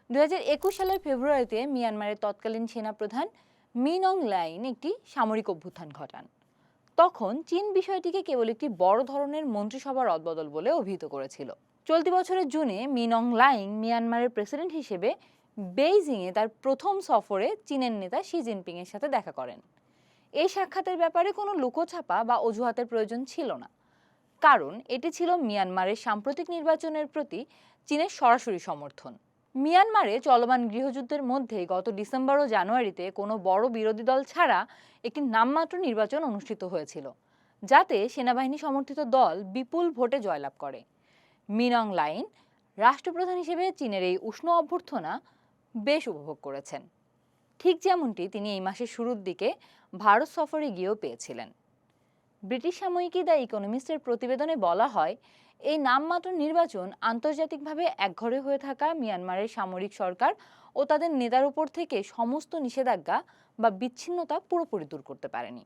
2021 সালের ফেব্রুয়ারিতে মিয়ানমারের তৎকালীন সেনাপ্রধান মিন অং হ্লাইং একটি সামরিক অভ্যুত্থান ঘটান। তখন চীন বিষয়টিকে কেবল একটি বড় ধরনের মন্ত্রিসভা রদবদল বলে অভিহিত করেছিল। চলতি বছরের জুনে মিন অং হ্লাইং মিয়ানমারের প্রেসিডেন্ট হিসেবে বেইজিংয়ে তার প্রথম সফরে চীনের নেতা শি জিনপিং এর সাথে দেখা করেন। এই সাক্ষাতের ব্যাপারে কোনো লুকোছাপা বা অজুহাতের প্রয়োজন ছিল না, কারণ এটি ছিল মিয়ানমারের সাম্প্রতিক নির্বাচনের প্রতি চীনের সরাসরি সমর্থন। মিয়ানমারে চলমান গৃহযুদ্ধের মধ্যে গত ডিসেম্বর ও জানুয়ারিতে কোনো বড় বিরোধী দল ছাড়া একটি নামমাত্র নির্বাচন অনুষ্ঠিত হয়েছিল, যাতে সেনাবাহিনী সমর্থিত দল বিপুল ভোটে জয়লাভ করে। মিন অং হ্লাইং রাষ্ট্রপ্রধান হিসেবে চীনের এই উষ্ণ অভ্যর্থনা বেশ উপভোগ করেছেন, ঠিক যেমনটি তিনি এই মাসের শুরুর দিকে ভারত সফরে গিয়েও পেয়েছিলেন। ব্রিটিশ সাময়িকী দ্য ইকোনমিস্টের প্রতিবেদনে বলা হয়, এই নামমাত্র নির্বাচন আন্তর্জাতিকভাবে একঘরে হয়ে থাকা মিয়ানমারের সামরিক সরকার ও তাদের নেতার উপর থেকে সমস্ত নিষেধাজ্ঞা বা বিচ্ছিন্নতা পুরোপুরি দূর করতে পারেনি।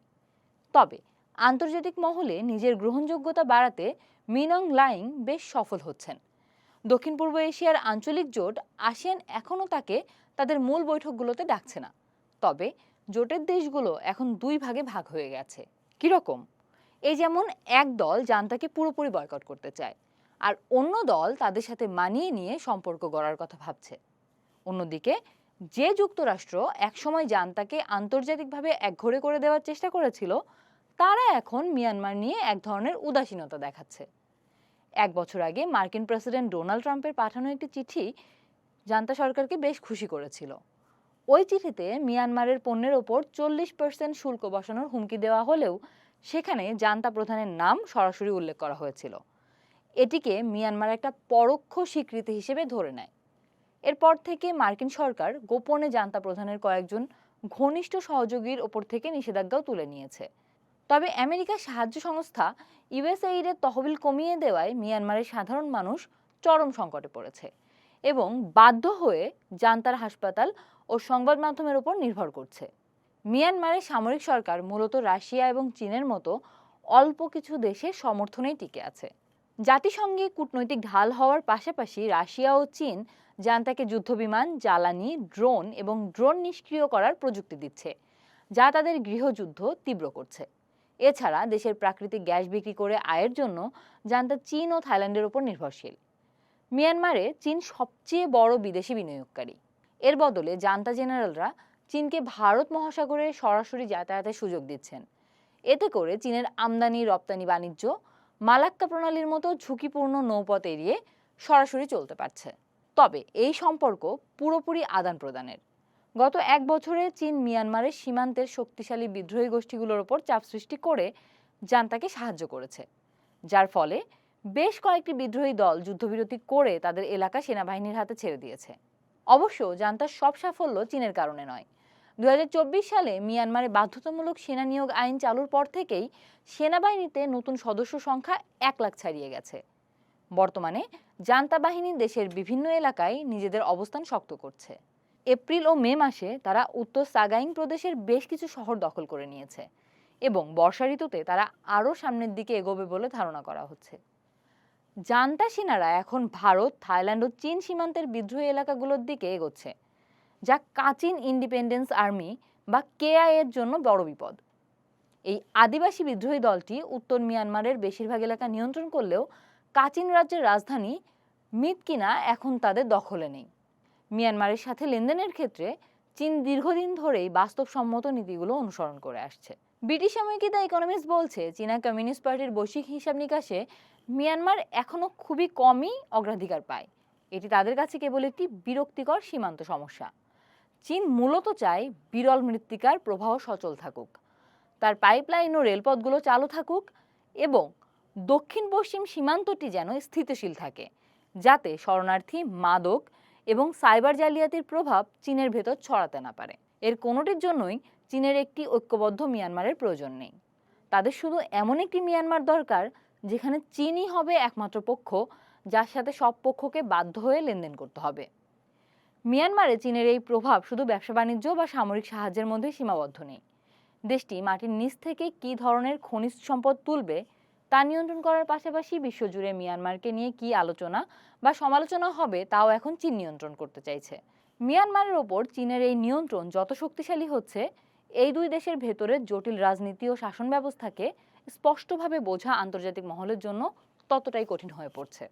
তবে আন্তর্জাতিক মহলে নিজের গ্রহণযোগ্যতা বাড়াতে মিন অং হ্লাইং বেশ সফল হচ্ছেন। দক্ষিণ পূর্ব এশিয়ার আঞ্চলিক জোট আসিয়ান এখনও তাকে তাদের মূল বৈঠকগুলোতে ডাকছে না। তবে জোটের দেশগুলো এখন দুই ভাগে ভাগ হয়ে গেছে। কিরকম? এই যেমন এক দল জান্তাকে পুরোপুরি বয়কট করতে চায়, আর অন্য দল তাদের সাথে মানিয়ে নিয়ে সম্পর্ক গড়ার কথা ভাবছে। অন্যদিকে যে যুক্তরাষ্ট্র একসময় জান্তাকে আন্তর্জাতিকভাবে একঘরে করে দেওয়ার চেষ্টা করেছিল, তারা এখন মিয়ানমার নিয়ে এক ধরনের উদাসীনতা দেখাচ্ছে। 1 বছর আগে মার্কিন প্রেসিডেন্ট ডোনাল্ড ট্রাম্পের পাঠানো একটি চিঠি জান্তা সরকারকে বেশ খুশি করেছিল। ওই চিঠিতে মিয়ানমারের পণ্যের ওপর 40% শুল্ক বসানোর হুমকি দেওয়া হলেও সেখানে জান্তা প্রধানের নাম সরাসরি উল্লেখ করা হয়েছিল। এটিকে মিয়ানমার একটা পরোক্ষ স্বীকৃতি হিসেবে ধরে নেয়। এরপর থেকে মার্কিন সরকার গোপনে জান্তা প্রধানের কয়েকজন ঘনিষ্ঠ সহযোগীর ওপর থেকে নিষেধাজ্ঞাও তুলে নিয়েছে। তবে আমেরিকার সাহায্য সংস্থা ইউএসএইডের তহবিল কমিয়ে দেওয়ায় মিয়ানমারের সাধারণ মানুষ চরম সংকটে পড়েছে এবং বাধ্য হয়ে জান্তার হাসপাতাল ও সংবাদ মাধ্যমের উপর নির্ভর করছে। মিয়ানমারের সামরিক সরকার মূলত রাশিয়া এবং চীনের মতো অল্প কিছু দেশের সমর্থনেই টিকে আছে। জাতিসংঘে কূটনৈতিক ঢাল হওয়ার পাশাপাশি রাশিয়া ও চীন জান্তাকে যুদ্ধবিমান, জ্বালানি, ড্রোন এবং ড্রোন নিষ্ক্রিয় করার প্রযুক্তি দিচ্ছে, যা তাদের গৃহযুদ্ধ তীব্র করছে। এছাড়া দেশের প্রাকৃতিক গ্যাস বিক্রি করে আয়ের জন্য জান্তা চীন ও থাইল্যান্ডের উপর নির্ভরশীল। মিয়ানমারে চীন সবচেয়ে বড় বিদেশি বিনিয়োগকারী। এর বদলে জান্তা জেনারেলরা চীনকে ভারত মহাসাগরে সরাসরি যাতায়াতের সুযোগ দিচ্ছেন। এতে করে চীনের আমদানি রপ্তানি বাণিজ্য মালাক্কা প্রণালীর মতো ঝুঁকিপূর্ণ নৌপথ এড়িয়ে সরাসরি চলতে পারছে। তবে এই সম্পর্ক পুরোপুরি আদান প্রদানের। গত 1 বছরে চীন মিয়ানমারের সীমান্তের শক্তিশালী বিদ্রোহী গোষ্ঠীগুলোর ওপর চাপ সৃষ্টি করে জান্তাকে সাহায্য করেছে, যার ফলে বেশ কয়েকটি বিদ্রোহী দল যুদ্ধবিরতি করে তাদের এলাকা সেনাবাহিনীর হাতে ছেড়ে দিয়েছে। অবশ্য জান্তার সব সাফল্য চীনের কারণে নয়। 2024 সালে মিয়ানমারে বাধ্যতামূলক সেনা নিয়োগ আইন চালুর পর থেকেই সেনাবাহিনীতে নতুন সদস্য সংখ্যা 1 লাখ ছাড়িয়ে গেছে। বর্তমানে জান্তা বাহিনী দেশের বিভিন্ন এলাকায় নিজেদের অবস্থান শক্ত করছে। এপ্রিল ও মে মাসে তারা উত্তর সাগাইং প্রদেশের বেশ কিছু শহর দখল করে নিয়েছে এবং বর্ষা ঋতুতে তারা আরও সামনের দিকে এগোবে বলে ধারণা করা হচ্ছে। জান্তা সেনারা এখন ভারত, থাইল্যান্ড ও চীন সীমান্তের বিদ্রোহী এলাকাগুলোর দিকে এগোচ্ছে, যা কাচিন ইন্ডিপেন্ডেন্স আর্মি বা কেআই এর জন্য বড় বিপদ। এই আদিবাসী বিদ্রোহী দলটি উত্তর মিয়ানমারের বেশিরভাগ এলাকা নিয়ন্ত্রণ করলেও কাচিন রাজ্যের রাজধানী মিতকিনা এখন তাদের দখলে নেই। মিয়ানমারের সাথে লেনদেনের ক্ষেত্রে চীন দীর্ঘদিন ধরেই বাস্তবসম্মত নীতিগুলো অনুসরণ করে আসছে। ব্রিটিশ সাময়িকী দ্য ইকোনমিস্ট বলছে, চীনা কমিউনিস্ট পার্টির বৈশ্বিক হিসাব নিকাশে মিয়ানমার এখনও খুবই কমই অগ্রাধিকার পায়। এটি তাদের কাছে কেবল একটি বিরক্তিকর সীমান্ত সমস্যা। চীন মূলত চায় বিরল মৃত্তিকার প্রবাহ সচল থাকুক, তার পাইপলাইন ও রেলপথগুলো চালু থাকুক এবং দক্ষিণ পশ্চিম সীমান্তটি যেন স্থিতিশীল থাকে, যাতে শরণার্থী, মাদক এবং সাইবার জালিয়াতির প্রভাব চীনের ভেতর ছড়াতে না পারে। এর কোনোটির জন্যই চীনের একটি ঐক্যবদ্ধ মিয়ানমারের প্রয়োজন নেই। তাদের শুধু এমন একটি মিয়ানমার দরকার যেখানে চীনই হবে একমাত্র পক্ষ, যার সাথে সব পক্ষকে বাধ্য হয়ে লেনদেন করতে হবে। মিয়ানমারে চীনের এই প্রভাব শুধু ব্যবসা বাণিজ্য বা সামরিক সাহায্যের মধ্যে সীমাবদ্ধ নেই। দেশটি মাটির নিচ থেকে কী ধরনের খনিজ সম্পদ তুলবে তা নিয়ন্ত্রণ করার পাশাপাশি বিশ্বজুড়ে মিয়ানমারকে নিয়ে কি আলোচনা বা সমালোচনা হবে তাও এখন চীন নিয়ন্ত্রণ করতে চাইছে। মিয়ানমারের ওপর চীনের এই নিয়ন্ত্রণ যত শক্তিশালী হচ্ছে, এই দুই দেশের ভেতরে জটিল রাজনীতি ও শাসন ব্যবস্থাকে স্পষ্টভাবে বোঝা আন্তর্জাতিক মহলের জন্য ততটাই কঠিন হয়ে পড়ছে।